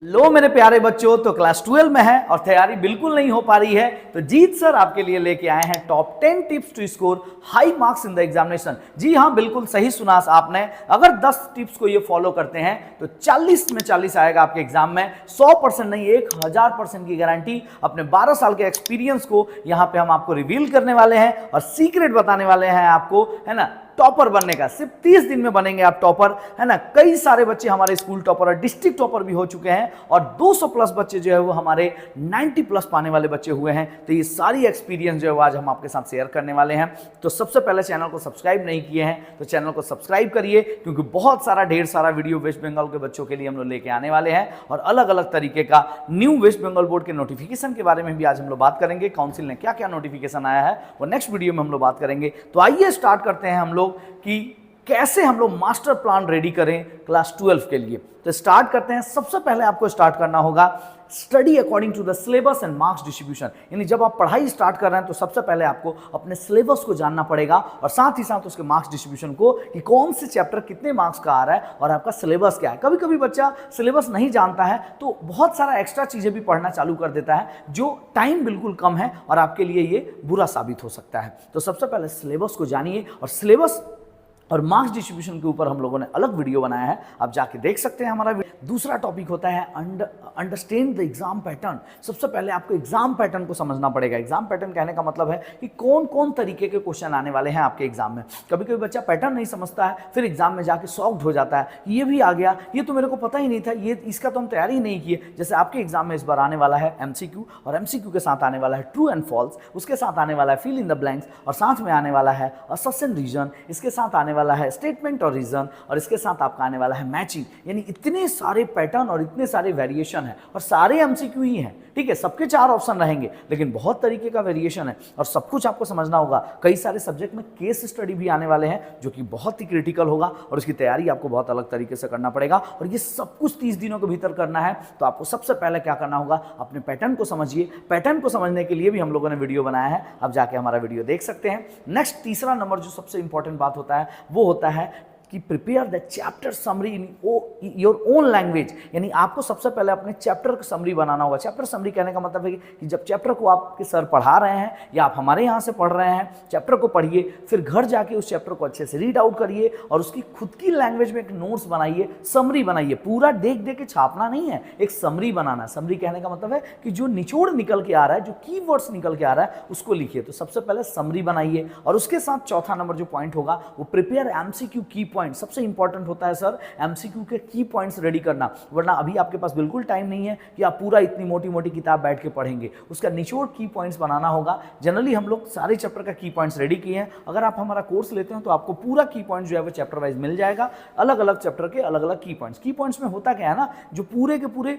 लो मेरे प्यारे बच्चों, तो क्लास 12 में है और तैयारी बिल्कुल नहीं हो पा रही है, तो जीत सर आपके लिए लेके आए हैं top 10 tips to score high marks in the examination. जी हाँ, बिल्कुल सही सुना आपने। अगर 10 टिप्स को ये फॉलो करते हैं तो 40 में 40 आएगा आपके एग्जाम में। 100% नहीं, 1000% की गारंटी अपने 12 साल के एक्सपीरियंस को यहाँ पे हम आपको रिवील करने वाले हैं और सीक्रेट बताने वाले हैं आपको, है ना, टॉपर बनने का। सिर्फ 30 दिन में बनेंगे आप टॉपर, है ना। कई सारे बच्चे हमारे स्कूल टॉपर और डिस्ट्रिक्ट टॉपर भी हो चुके हैं और 200 प्लस बच्चे जो है वो हमारे 90 प्लस पाने वाले बच्चे हुए हैं। तो ये सारी एक्सपीरियंस जो है वो आज हम आपके साथ शेयर करने वाले हैं। तो सबसे पहले चैनल को सब्सक्राइब नहीं किए हैं तो चैनल को सब्सक्राइब करिए, क्योंकि बहुत सारा ढेर सारा वीडियो वेस्ट बंगाल के बच्चों के लिए हम लोग लेके आने वाले हैं और अलग अलग तरीके का न्यू वेस्ट बंगाल बोर्ड के नोटिफिकेशन के बारे में भी आज हम लोग बात करेंगे। काउंसिल ने क्या क्या नोटिफिकेशन आया है वो नेक्स्ट वीडियो में हम लोग बात करेंगे। तो आइए स्टार्ट करते हैं हम लोग कि कैसे हम लोग मास्टर प्लान रेडी करें क्लास 12 के लिए। तो स्टार्ट करते हैं। सबसे पहले आपको स्टार्ट करना होगा study according to the syllabus and marks distribution. यानी जब आप पढ़ाई स्टार्ट कर रहे हैं तो सबसे पहले आपको अपने सिलेबस को जानना पड़ेगा और साथ ही साथ उसके मार्क्स डिस्ट्रीब्यूशन को, कि कौन से चैप्टर कितने मार्क्स का आ रहा है और आपका सिलेबस क्या है। कभी कभी बच्चा सिलेबस नहीं जानता है तो बहुत सारा एक्स्ट्रा चीजें भी पढ़ना चालू कर देता है, जो टाइम बिल्कुल कम है और आपके लिए ये बुरा साबित हो सकता है। तो सबसे पहले सिलेबस को जानिए और सिलेबस और मार्क्स डिस्ट्रीब्यूशन के ऊपर हम लोगों ने अलग वीडियो बनाया है, आप जाके देख सकते हैं हमारा वीडियो। दूसरा टॉपिक होता है अंडरस्टैंड द एग्जाम पैटर्न। सबसे पहले आपको एग्जाम पैटर्न को समझना पड़ेगा। एग्जाम पैटर्न कहने का मतलब है कि कौन कौन तरीके के क्वेश्चन आने वाले हैं आपके एग्जाम में। कभी कभी बच्चा पैटर्न नहीं समझता है, फिर एग्जाम में जाके शॉक्ड हो जाता है, ये भी आ गया, ये तो मेरे को पता ही नहीं था, ये इसका तो हम तैयारी नहीं किए। जैसे आपके एग्जाम में इस बार आने वाला है एमसीक्यू और एमसीक्यू के साथ आने वाला है ट्रू एंड फॉल्स, उसके साथ आने वाला है फिल इन द ब्लैंक्स और साथ में आने वाला है असर्शन रीजन, इसके साथ आने वाला है स्टेटमेंट और रीजन और इसके साथ आपका आने वाला है मैचिंग। यानी इतने सारे पैटर्न और इतने सारे वेरिएशन है और सारे एमसीक्यू ही हैं, ठीक है। सबके 4 ऑप्शन रहेंगे लेकिन बहुत तरीके का वेरिएशन है और सब कुछ आपको समझना होगा। कई सारे सब्जेक्ट में केस स्टडी भी आने वाले हैं जो कि बहुत ही क्रिटिकल होगा और उसकी तैयारी आपको बहुत अलग तरीके से करना पड़ेगा और ये सब कुछ 30 दिनों के भीतर करना है। तो आपको सबसे पहले क्या करना होगा, अपने पैटर्न को समझिए। पैटर्न को समझने के लिए भी हम लोगों ने वीडियो बनाया है, आप जाके हमारा वीडियो देख सकते हैं। नेक्स्ट तीसरा नंबर जो सबसे इंपॉर्टेंट बात होता है वो होता है कि prepare the chapter summary in your own language. यानी आपको सबसे पहले अपने चैप्टर की समरी बनाना होगा। चैप्टर समरी कहने का मतलब है कि जब चैप्टर को आपके सर पढ़ा रहे हैं या आप हमारे यहाँ से पढ़ रहे हैं, चैप्टर को पढ़िए, फिर घर जाके उस चैप्टर को अच्छे से रीड आउट करिए और उसकी खुद की लैंग्वेज में एक नोट्स बनाइए, समरी बनाइए। पूरा देख देख के छापना नहीं है, एक समरी बनाना। समरी कहने का मतलब है कि जो निचोड़ निकल के आ रहा है, जो कीवर्ड्स निकल के आ रहा है, उसको लिखिए। तो सबसे पहले समरी बनाइए और उसके साथ चौथा नंबर जो पॉइंट होगा वो प्रिपेयर एमसीक्यू की पॉइंट। सबसे इंपॉर्टेंट होता है सर एमसीक्यू के की पॉइंट्स रेडी करना, वरना अभी आपके पास बिल्कुल टाइम नहीं है कि आप पूरा इतनी मोटी मोटी किताब बैठ के पढ़ेंगे। उसका निचोड़ की पॉइंट्स बनाना होगा। जनरली हम लोग सारे चैप्टर का की पॉइंट्स रेडी किए हैं। अगर आप हमारा कोर्स लेते हैं तो आपको पूरा की पॉइंट्स जो है वो चैप्टर वाइज मिल जाएगा। अलग अलग चैप्टर के अलग अलग की पॉइंट्स। की पॉइंट्स में होता क्या है ना, जो पूरे के पूरे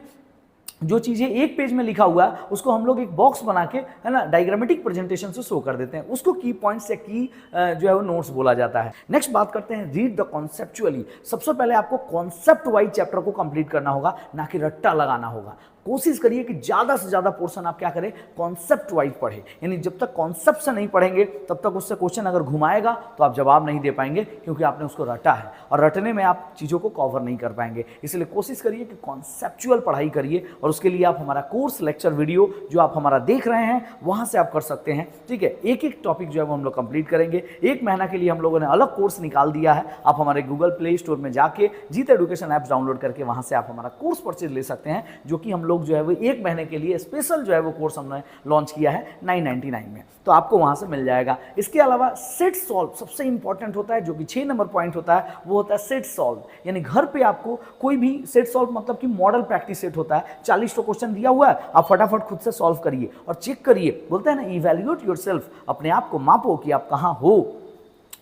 जो चीजें एक पेज में लिखा हुआ है उसको हम लोग एक बॉक्स बना के, है ना, डायग्रामेटिक प्रेजेंटेशन से शो कर देते हैं। उसको की पॉइंट्स या की जो है वो नोट्स बोला जाता है। नेक्स्ट बात करते हैं रीड द कॉन्सेप्चुअली। सबसे पहले आपको कॉन्सेप्ट वाइज चैप्टर को कंप्लीट करना होगा, ना कि रट्टा लगाना होगा। कोशिश करिए कि ज्यादा से ज्यादा पोर्शन आप क्या करें, कॉन्सेप्ट वाइज पढ़े। यानी जब तक कॉन्सेप्ट से नहीं पढ़ेंगे तब तक उससे क्वेश्चन अगर घुमाएगा तो आप जवाब नहीं दे पाएंगे, क्योंकि आपने उसको रटा है और रटने में आप चीजों को कवर नहीं कर पाएंगे। इसलिए कोशिश करिए कि कॉन्सेप्चुअल पढ़ाई करिए और उसके लिए आप हमारा कोर्स लेक्चर वीडियो जो आप हमारा देख रहे हैं वहां से आप कर सकते हैं, ठीक है। एक एक टॉपिक जो है वो हम लोग कंप्लीट करेंगे। 1 महीना के लिए हम लोगों ने अलग कोर्स निकाल दिया है। आप हमारे गूगल प्ले स्टोर में जाके जीत एजुकेशन ऐप्स डाउनलोड करके वहां से आप हमारा कोर्स परचेज ले सकते हैं, जो कि हम लोग जो है वो 1 महीने के लिए स्पेशल जो है वो कोर्स हमने लॉन्च किया है 999 में, तो आपको वहां से मिल जाएगा। इसके अलावा सेट सॉल्व सबसे इंपॉर्टेंट होता है, जो कि 6 नंबर पॉइंट होता है, वो होता है सेट सॉल्व। यानी घर पे आपको कोई भी सेट सॉल्व मतलब कि मॉडल प्रैक्टिस सेट होता है। 40 क्वेश्चन दिया हुआ है, आप फटाफट खुद से सॉल्व करिए और चेक करिए। बोलते हैं ना, इवैल्यूएट योरसेल्फ, अपने आप को मापो कि आप कहां हो,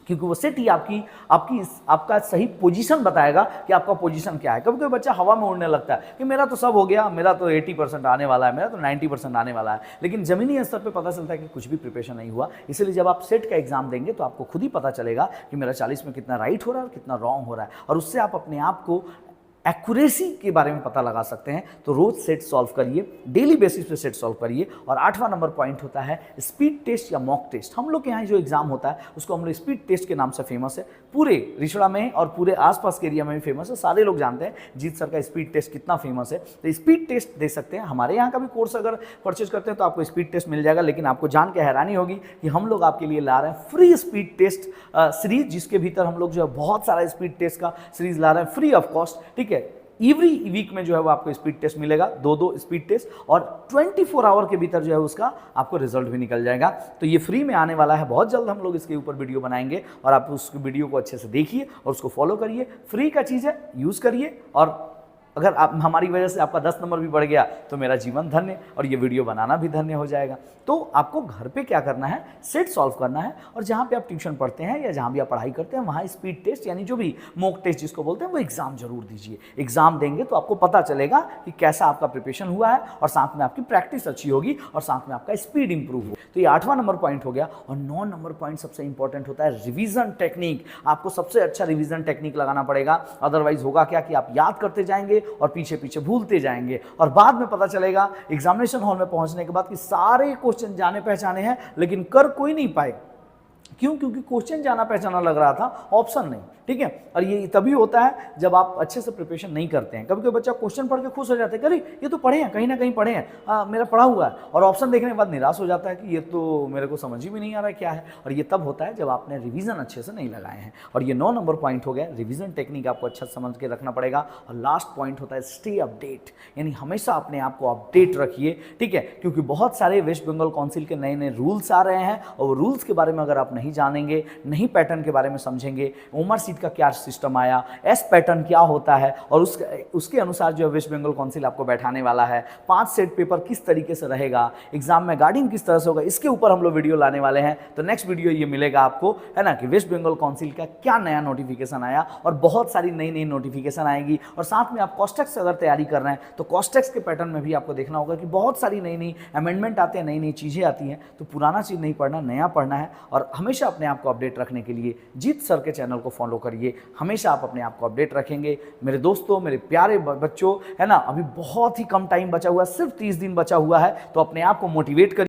क्योंकि वो सेट ही आपका सही पोजीशन बताएगा कि आपका पोजीशन क्या है। कभी कभी बच्चा हवा में उड़ने लगता है कि मेरा तो सब हो गया, मेरा तो 80% आने वाला है, मेरा तो 90% आने वाला है, लेकिन जमीनी स्तर पे पता चलता है कि कुछ भी प्रिपरेशन नहीं हुआ। इसलिए जब आप सेट का एग्जाम देंगे तो आपको खुद ही पता चलेगा कि मेरा 40 में कितना राइट हो रहा है और कितना रॉन्ग हो रहा है, और उससे आप अपने आप को एक्यूरेसी के बारे में पता लगा सकते हैं। तो रोज सेट सॉल्व करिए, डेली बेसिस पे सेट सॉल्व करिए। और 8वां नंबर पॉइंट होता है स्पीड टेस्ट या मॉक टेस्ट। हम लोग के यहाँ जो एग्जाम होता है उसको हम लोग स्पीड टेस्ट के नाम से फेमस है। पूरे रिषड़ा में और पूरे आसपास के एरिया में भी फेमस है, सारे लोग जानते हैं जीत सर का स्पीड टेस्ट कितना फेमस है। तो स्पीड टेस्ट दे सकते हैं, हमारे यहाँ का भी कोर्स अगर परचेज करते हैं तो आपको स्पीड टेस्ट मिल जाएगा। लेकिन आपको जान के हैरानी होगी कि हम लोग आपके लिए ला रहे हैं फ्री स्पीड टेस्ट सीरीज, जिसके भीतर हम लोग जो है बहुत सारा स्पीड टेस्ट का सीरीज ला रहे हैं फ्री ऑफ कॉस्ट, ठीक है। एवरी वीक में जो है वो आपको स्पीड टेस्ट मिलेगा, दो स्पीड टेस्ट, और 24 आवर के भीतर जो है उसका आपको रिजल्ट भी निकल जाएगा। तो ये फ्री में आने वाला है, बहुत जल्द हम लोग इसके ऊपर वीडियो बनाएंगे और आप उस वीडियो को अच्छे से देखिए और उसको फॉलो करिए। फ्री का चीज़ है, यूज़ करिए, और अगर आप हमारी वजह से आपका 10 नंबर भी बढ़ गया तो मेरा जीवन धन्य और ये वीडियो बनाना भी धन्य हो जाएगा। तो आपको घर पे क्या करना है, सेट सॉल्व करना है, और जहाँ पे आप ट्यूशन पढ़ते हैं या जहाँ भी आप पढ़ाई करते हैं वहाँ स्पीड टेस्ट यानी जो भी मॉक टेस्ट जिसको बोलते हैं वो एग्जाम जरूर दीजिए। एग्जाम देंगे तो आपको पता चलेगा कि कैसा आपका प्रिपरेशन हुआ है, और साथ में आपकी प्रैक्टिस अच्छी होगी और साथ में आपका स्पीड इंप्रूव हो। तो ये 8वां नंबर पॉइंट हो गया। और 9 नंबर पॉइंट सबसे इंपॉर्टेंट होता है रिवीजन टेक्निक। आपको सबसे अच्छा रिवीजन टेक्निक लगाना पड़ेगा, अदरवाइज होगा क्या कि आप याद करते जाएंगे और पीछे पीछे भूलते जाएंगे, और बाद में पता चलेगा एग्जामिनेशन हॉल में पहुंचने के बाद कि सारे क्वेश्चन जाने पहचाने हैं लेकिन कर कोई नहीं पाए। क्यों? क्योंकि क्वेश्चन जाना पहचाना लग रहा था, ऑप्शन नहीं, ठीक है। और ये तभी होता है जब आप अच्छे से प्रिपरेशन नहीं करते हैं। कभी कभी बच्चा क्वेश्चन पढ़ के खुश हो जाता है, अरे ये तो पढ़े हैं, कहीं ना कहीं पढ़े हैं, मेरा पढ़ा हुआ है, और ऑप्शन देखने के बाद निराश हो जाता है कि ये तो मेरे को समझ ही में नहीं आ रहा है क्या है। और ये तब होता है जब आपने रिवीजन अच्छे से नहीं लगाए हैं। और ये 9 नंबर पॉइंट हो गया, रिवीजन टेक्निक आपको अच्छा समझ के रखना पड़ेगा। और लास्ट पॉइंट होता है स्टे अपडेट, यानी हमेशा अपने आप को अपडेट रखिए, ठीक है। क्योंकि बहुत सारे वेस्ट बंगाल काउंसिल के नए नए रूल्स आ रहे हैं, और वो रूल्स के बारे में अगर आप नहीं जानेंगे, नहीं पैटर्न के बारे में समझेंगे, उमर सीट का क्या सिस्टम आया, एस पैटर्न क्या होता है, और उसके अनुसार जो है वेस्ट बंगाल काउंसिल आपको बैठाने वाला है, 5 सेट पेपर किस तरीके से रहेगा, एग्जाम में गार्डिंग किस तरह से होगा, इसके ऊपर हम लोग वीडियो लाने वाले हैं। तो नेक्स्ट वीडियो ये मिलेगा आपको, है ना, कि वेस्ट बंगाल काउंसिल का क्या नया नोटिफिकेशन आया, और बहुत सारी नई नई नोटिफिकेशन आएगी। और साथ में आप कॉस्टेक्स अगर तैयारी कर रहे हैं तो कॉस्टेक्स के पैटर्न में भी आपको देखना होगा कि बहुत सारी नई नई अमेंडमेंट आते हैं, नई नई चीज़ें आती हैं। तो पुराना चीज़ नहीं पढ़ना, नया पढ़ना है। और हमेशा अपने आप को अपडेट रखने के लिए जीत सर के चैनल को फॉलो करिए, हमेशा आप अपने आप को अपडेट रखेंगे। मेरे दोस्तों, मेरे प्यारे बच्चों, है ना, अभी बहुत ही कम टाइम बचा हुआ है, सिर्फ 30 दिन बचा हुआ है। तो अपने आप को मोटिवेट करिए।